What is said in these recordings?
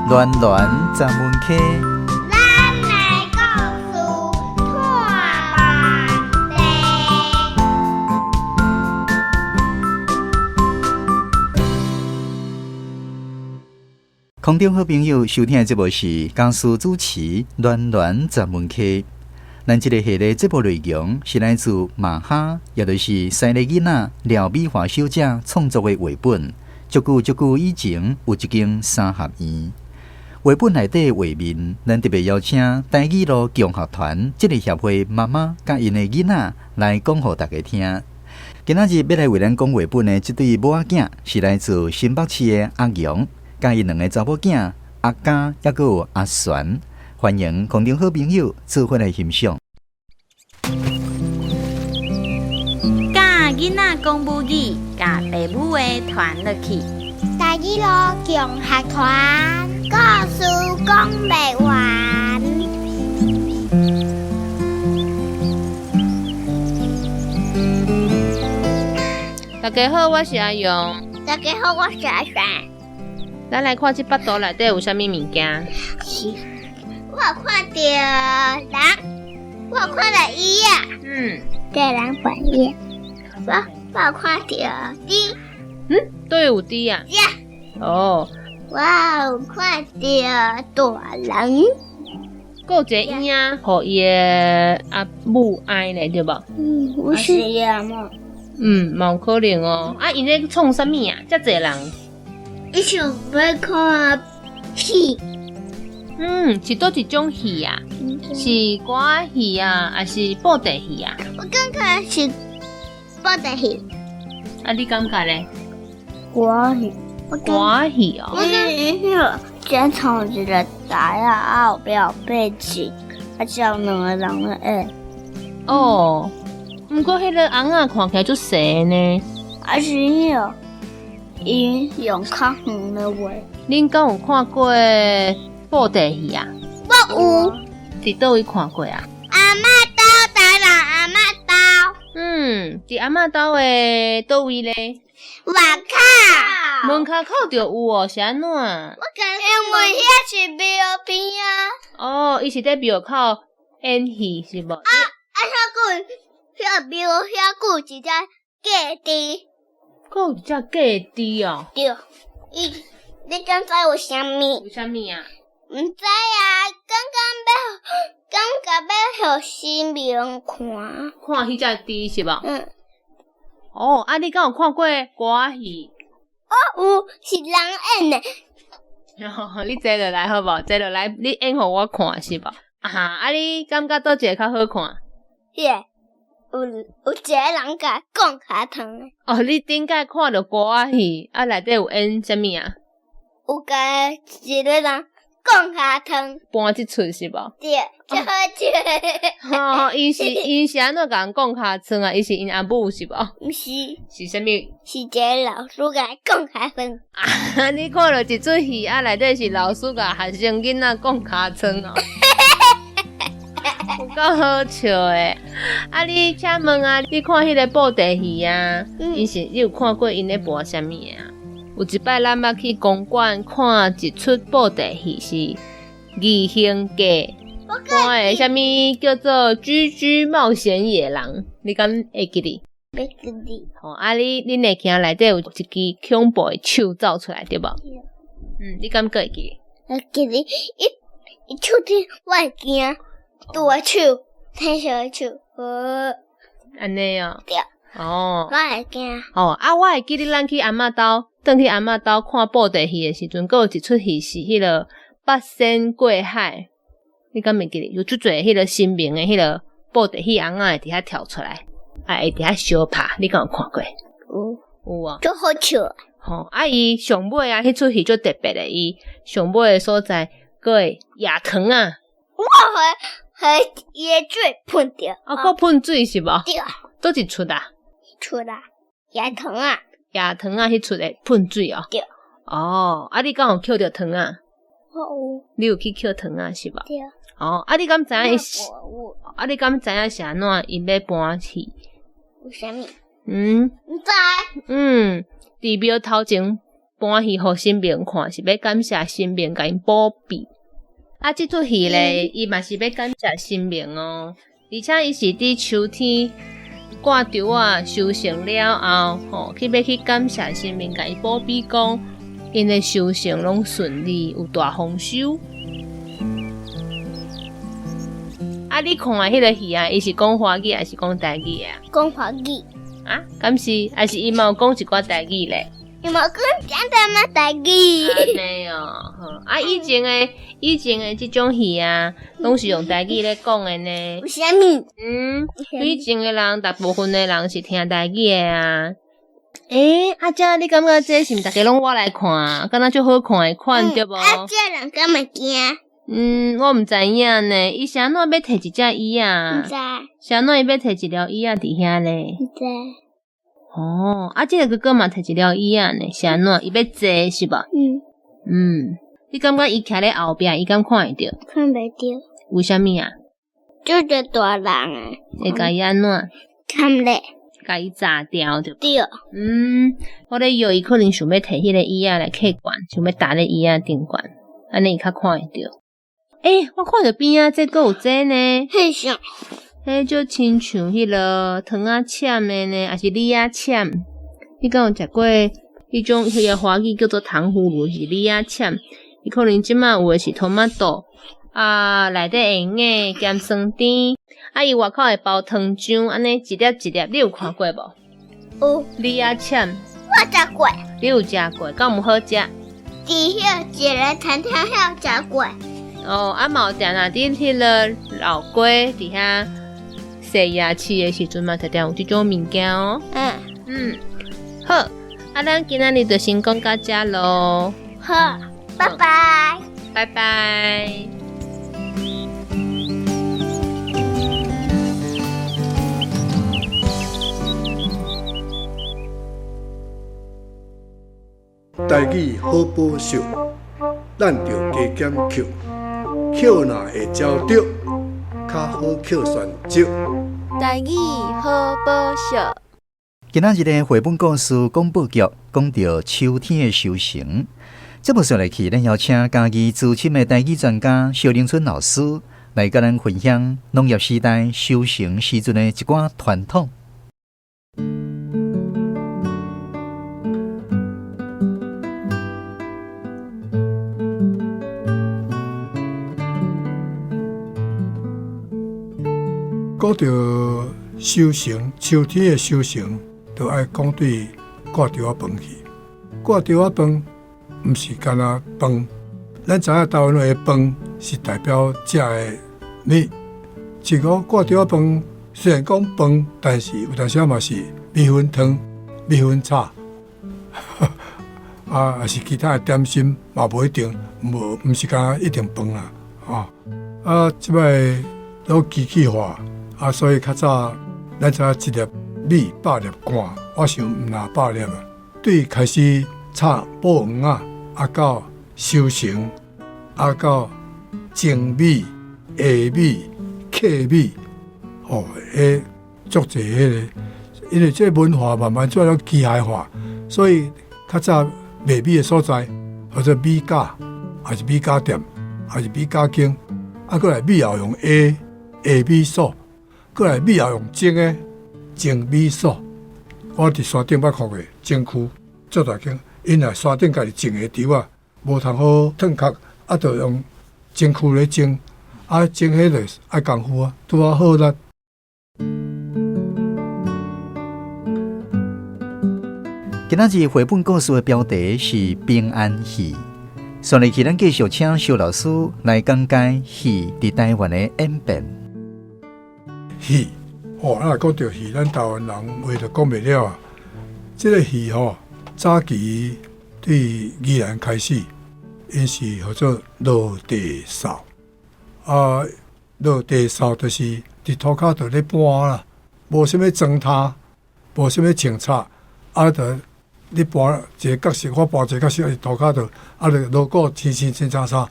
暖暖十门溪，咱来故事看问题。空中好朋友收听的节目是江苏主持暖暖十门溪。咱这个系列节目内容是来自马哈，也就是西个囡仔廖美华小姐创作的画本。足久以前有一间三合院，画本内底的画面，咱特别邀请台语路共学团这个协会妈妈甲因的囡仔来讲给大家听。今仔日要来为咱讲画本的这对母仔囝，是来自新北市的阿阳，甲伊两个查某囝阿嘉，也阁有阿璇。欢迎空中好朋友做伙来欣赏。甲囡仔讲母语，甲爸母话传落去。台语路共学团故事讲袂完。大家好，我是阿勇。大家好，我是阿璇。咱来看这巴肚内底有啥物物件？我看到人，我看到伊啊，在人本页。我看到猪，都有猪啊？哦，我有看到大人，还有一个婴仔，互伊的阿母爱咧，对无？不是呀嘛，嘛有可能哦。啊，因咧创啥物啊？遮侪人。伊想要看戏，是倒一种戏啊？是歌仔戏啊，还是布袋戏啊？我感觉是布袋戏。啊，你感觉咧？歌戏，歌戏哦。先从一个台啊，后边有背景，啊，只有两个人的哦，不过迄个翁仔看起来足细呢。啊是迄伊用较远的话。恁敢有看过布袋戏啊？我有。伫倒位看过啊？阿嬷兜，台南阿嬷兜。伫阿嬷兜的倒位咧？外口。门口口就有哦，是安怎？因为遐是庙边啊。哦，伊是伫庙口演戏是无？遐庙遐有一只假猪。还有一只假猪哦。对，你敢知有啥物？有啥物啊？毋知啊，感觉要互新民看。看迄只猪是无？哦，啊，你敢有看过歌仔戏？有，是人演的。你坐落来好无？坐落来，你演互我看是无？啊，你感觉倒一个较好看？有一个人甲讲卡通的。哦，你顶摆看到歌仔戏，啊，内底有演啥物啊？有甲一个人讲卡通。搬即出是无？对，最好笑。哦，伊是安怎甲人讲卡通啊？伊是因阿母是无？毋是，是啥物？是一个老师甲讲卡通。啊，你看到一出戏啊，内底是老师甲学生囡仔讲卡通哦。有够好笑诶！啊，你请问啊，你看迄个布袋戏啊，你有看过因咧播啥物啊？有一摆咱捌去公馆看一出布袋戏是《异形记》，看诶啥物叫做《居居冒险野狼》，你敢会记哩？袂记哩。吼，啊，恁会惊内底有一支恐怖诶手走出来对无？你敢会记哩？会记哩，伊手顶我会惊。大手，挺小的手，安尼哦。对。哦。我会惊。哦，啊，我会记得咱去阿嬷兜，转去阿嬷兜看布袋戏的时阵，还有一出戏是迄个八仙过海，你敢袂记得？有足侪迄个新名的迄个布袋戏翁仔会伫遐跳出来，会伫遐相拍，你敢有看过？有啊。足好笑。吼，啊，伊上尾啊，迄出戏足特别的，伊上尾的所在，佫会野糖啊。我互伊的水喷着。啊，佫喷水是无？对。倒一出啊？出啦，野糖啊。野糖啊，迄出的喷水哦。对。哦，啊，你敢有捡着糖啊？我有。你有去捡糖啊？是无？对。哦，啊，你敢知影伊是？啊，你敢知影是安怎因要搬戏？有啥物？毋知。伫庙头前搬戏互新民看，是要感谢新民甲因保庇。即出戏咧，伊嘛是要感谢新民哦，而且伊是伫秋天挂稻啊收成了后，去要去感謝新民甲伊保庇講，因的收成攏順利，有大豐收。你看迄個戲啊，伊是講華語還是講台語啊？講華語。敢是？還是伊嘛有講一寡台語咧？伊嘛講講台嘛台語。安尼哦，以前的這種戲啊，攏是用台語咧講的呢。有啥物？以前的人，大部分的人是聽台語的啊。這你感覺這是毋大家攏我來看啊？敢若足好看的款對無？這人敢嘛驚？我毋知影呢。伊是安怎要摕一隻椅啊？毋知。是安怎伊要摕一條椅啊？佇遐咧？毋知。這個哥哥嘛摕一條椅啊呢？是安怎？伊要坐是吧？你感覺伊徛咧後壁，伊敢看會着？看袂着。為什麼啊？就個大人啊。會甲伊安怎？看袂。甲伊炸掉對吧？對。我咧以為伊可能想要摕迄個椅仔來客觀，想要搭咧椅仔頂懸，安尼伊較看會着。我看着邊仔這個有這呢？很像。迄就親像迄個糖仔簽的呢，還是李仔簽？你敢有食過迄種迄個華語叫做糖葫蘆，是李仔簽？伊可能即馬有的是토마토內底會用的鹹酸甜，伊外口會包糖漿，安尼一粒一粒，你有看過無？有。李仔簽。我食過。你有食過？敢有好食？佇遐一個餐廳遐有食過。嘛有定定佇迄個老街佇遐洗牙齒的時陣嘛，特定有這種物件哦。好，咱今仔日就先講到這咯。好，拜拜。拜拜。台语好保守，咱着加减扣，扣若会招着，较好扣选择。台语好保守。今仔日的绘本故事广播剧讲到秋天的收成。这部说来去，咱邀请嘉义资深的台语专家萧凌春老师来甲咱分享农业时代收成时阵的一寡传统。讲到收成，秋天的收成，就爱讲对挂稻仔饭去。挂稻仔饭毋是干那饭，咱知影台湾话的饭是代表食的米。一个挂稻仔饭虽然讲饭，但是有当时嘛是米粉汤、米粉炒，也是其他的点心，嘛无一定，毋是干一定饭啦。即摆都机器化。所以较早，咱知一粒米100粒罐，我想毋拿100粒啊。对，开始炒布黄到收成，到精米、下米、客米，足侪因为这文化慢慢做了机械化，所以较早卖米的所在，或者米架，还是米架店，还是米架间，过来米也用下米数。过来米也用蒸的蒸米所，我伫山顶捌看过蒸区做大间，因来山顶家己种的稻啊，无通好烫壳，就用蒸区来蒸，蒸迄个爱功夫啊，拄好力。今仔日绘本故事的标题是平安戏，所以咱继续请萧老师来讲解戏伫台湾的演变。戏，讲到戏，咱台湾人话就讲袂了啊。这个戏早期对宜兰开始，因是叫做落地扫。落地扫就是伫土骹度咧搬啦，无啥物砖塔，无啥物清擦，就你搬一个角色，我搬一个角色伫土骹度，就路过清擦，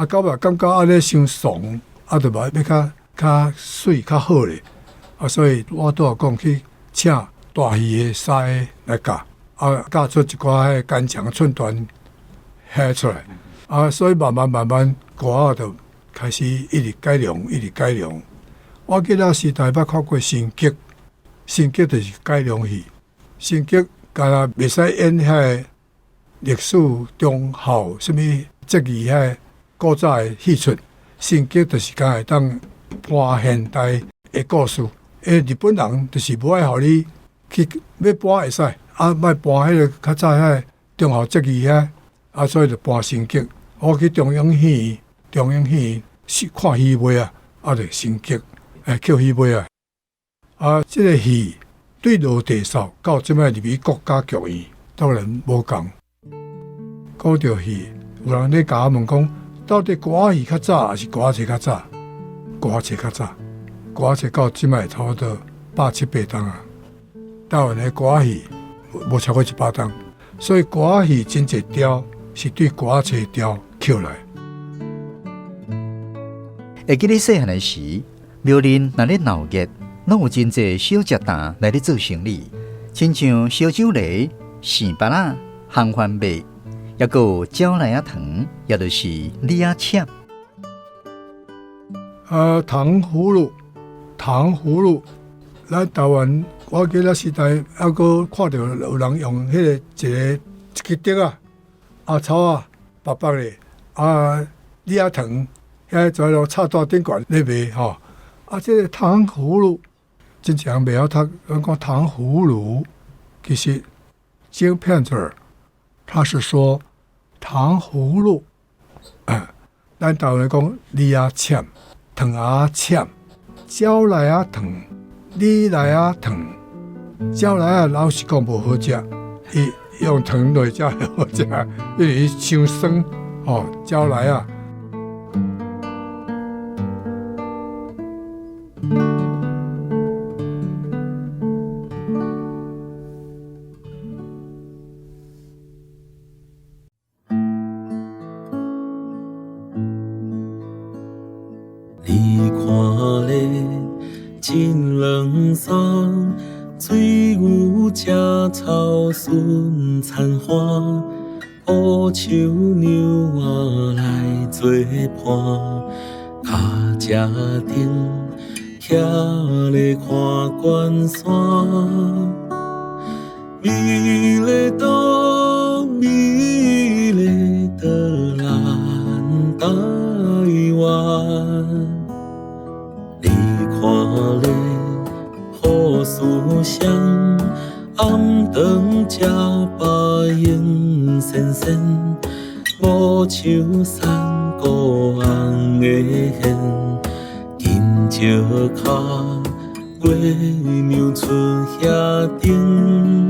到尾感觉咧伤爽，就嘛要较水较好咧，所以我都有讲去请大戏的师来教，教出一寡迄干肠寸断遐出来，所以慢慢歌仔就开始一直改良。我记得时代捌看过新剧就是改良戏，新剧敢若袂使演遐历史中校什么节义遐古早的戏出，新剧就是敢会当搬现代的故事。日本人就是无爱互你去要搬会使，莫搬迄个较早遐中校节义遐，所以就搬新剧。我去中央戏看戏尾就新剧。扣戏尾这个戏对落地扫到即摆入去国家剧院，当然无共。讲到戏，有人咧甲我问讲，到底歌仔戏较早还是歌仔戏较早？歌仔戏较早，歌仔戏到即摆差不多100-700档啊。台湾的歌仔戏无超过100档，所以歌仔戏真侪调是对歌仔戏调扣来。会记得细汉的时。庙林若咧闹热，拢有真济小食摊来咧做生意，亲像烧酒梨、馅巴仔、烘番麦，还有椒奶仔糖，也就是李仔签。糖葫芦，咱台湾我记得时代还阁看到有人用迄个一支竹草白白的李仔糖，遐在落插大顶管咧卖吼。这个糖葫芦，真正袂晓读。人讲糖葫芦，其实这个片子他是说糖葫芦。咱台湾讲李仔签、糖仔签、椒奶仔糖、李奶仔糖。椒奶仔老实讲无好食，伊用糖来才好食，因为伤酸。椒奶仔。你看咧，真冷爽，水牛食草顺残花，乌树牛仔来做伴，脚车顶徛咧看关山，美丽岛，美丽的咱台湾。你看咧，雨丝香，暗顿吃白影闪闪，无像山高红的hen，金石脚，月娘村遐顶。